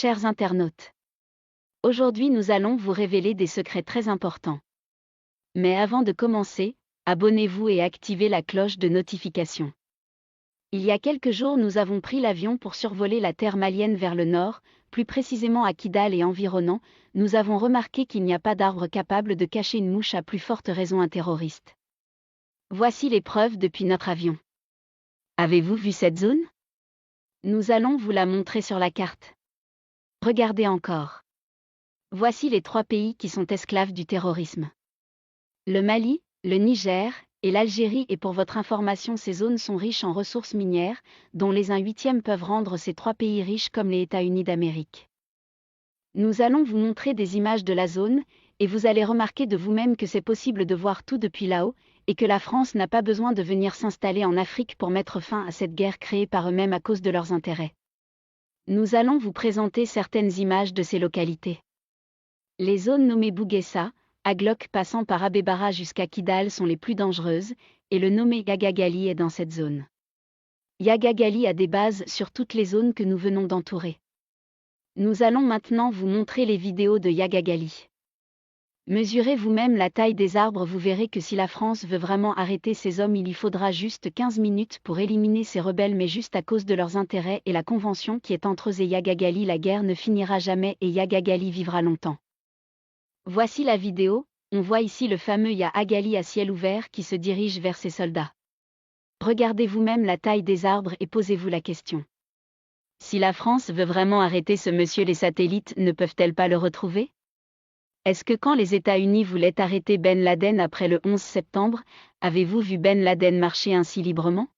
Chers internautes, aujourd'hui nous allons vous révéler des secrets très importants. Mais avant de commencer, abonnez-vous et activez la cloche de notification. Il y a quelques jours nous avons pris l'avion pour survoler la terre malienne vers le nord, plus précisément à Kidal et environnant. Nous avons remarqué qu'il n'y a pas d'arbre capable de cacher une mouche, à plus forte raison un terroriste. Voici les preuves depuis notre avion. Avez-vous vu cette zone? Nous allons vous la montrer sur la carte. Regardez encore. Voici les 3 pays qui sont esclaves du terrorisme. Le Mali, le Niger et l'Algérie, et pour votre information, ces zones sont riches en ressources minières, dont les 1/8 peuvent rendre ces 3 pays riches comme les États-Unis d'Amérique. Nous allons vous montrer des images de la zone, et vous allez remarquer de vous-même que c'est possible de voir tout depuis là-haut, et que la France n'a pas besoin de venir s'installer en Afrique pour mettre fin à cette guerre créée par eux-mêmes à cause de leurs intérêts. Nous allons vous présenter certaines images de ces localités. Les zones nommées Bouguessa, Aglok passant par Abébara jusqu'à Kidal sont les plus dangereuses, et le nommé Yagagali est dans cette zone. Yagagali a des bases sur toutes les zones que nous venons d'entourer. Nous allons maintenant vous montrer les vidéos de Yagagali. Mesurez vous-même la taille des arbres, vous verrez que si la France veut vraiment arrêter ces hommes, il lui faudra juste 15 minutes pour éliminer ces rebelles, mais juste à cause de leurs intérêts et la convention qui est entre eux et Yagagali, la guerre ne finira jamais et Yagagali vivra longtemps. Voici la vidéo, on voit ici le fameux Yagagali à ciel ouvert qui se dirige vers ses soldats. Regardez vous-même la taille des arbres et posez-vous la question. Si la France veut vraiment arrêter ce monsieur, les satellites ne peuvent-elles pas le retrouver? Est-ce que quand les États-Unis voulaient arrêter Ben Laden après le 11 septembre, avez-vous vu Ben Laden marcher ainsi librement?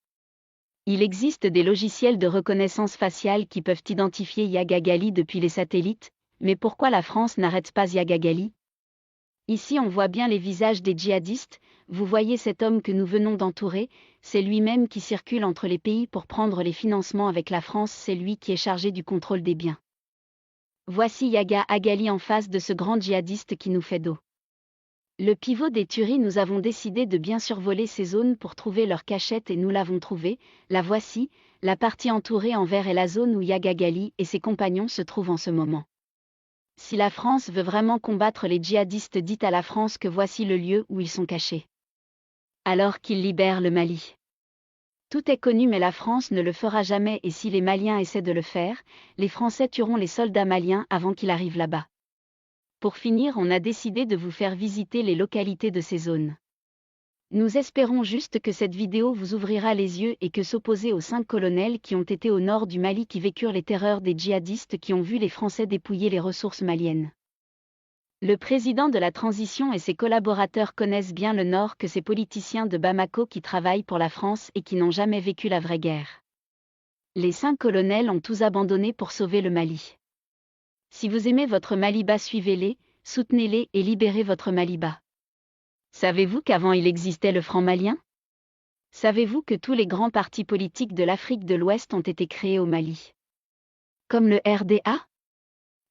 Il existe des logiciels de reconnaissance faciale qui peuvent identifier Yagagali depuis les satellites, mais pourquoi la France n'arrête pas Yagagali? Ici on voit bien les visages des djihadistes, vous voyez cet homme que nous venons d'entourer, c'est lui-même qui circule entre les pays pour prendre les financements avec la France, c'est lui qui est chargé du contrôle des biens. Voici Yagagali en face de ce grand djihadiste qui nous fait dos. Le pivot des tueries, nous avons décidé de bien survoler ces zones pour trouver leur cachette et nous l'avons trouvée, la voici, la partie entourée en vert est la zone où Yagagali et ses compagnons se trouvent en ce moment. Si la France veut vraiment combattre les djihadistes, dites à la France que voici le lieu où ils sont cachés. Alors qu'ils libèrent le Mali. Tout est connu mais la France ne le fera jamais, et si les Maliens essaient de le faire, les Français tueront les soldats maliens avant qu'ils arrivent là-bas. Pour finir, on a décidé de vous faire visiter les localités de ces zones. Nous espérons juste que cette vidéo vous ouvrira les yeux et que s'opposer aux 5 colonels qui ont été au nord du Mali, qui vécurent les terreurs des djihadistes qui ont vu les Français dépouiller les ressources maliennes. Le président de la transition et ses collaborateurs connaissent bien le Nord que ces politiciens de Bamako qui travaillent pour la France et qui n'ont jamais vécu la vraie guerre. Les 5 colonels ont tous abandonné pour sauver le Mali. Si vous aimez votre Maliba, suivez-les, soutenez-les et libérez votre Maliba. Savez-vous qu'avant il existait le franc malien? Savez-vous que tous les grands partis politiques de l'Afrique de l'Ouest ont été créés au Mali? Comme le RDA?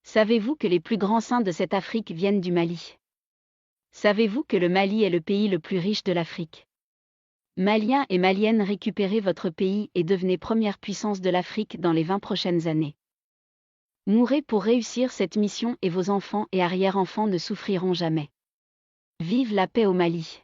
Savez-vous que les plus grands saints de cette Afrique viennent du Mali? Savez-vous que le Mali est le pays le plus riche de l'Afrique? Maliens et Maliennes, récupérez votre pays et devenez première puissance de l'Afrique dans les 20 prochaines années. Mourrez pour réussir cette mission et vos enfants et arrière-enfants ne souffriront jamais. Vive la paix au Mali!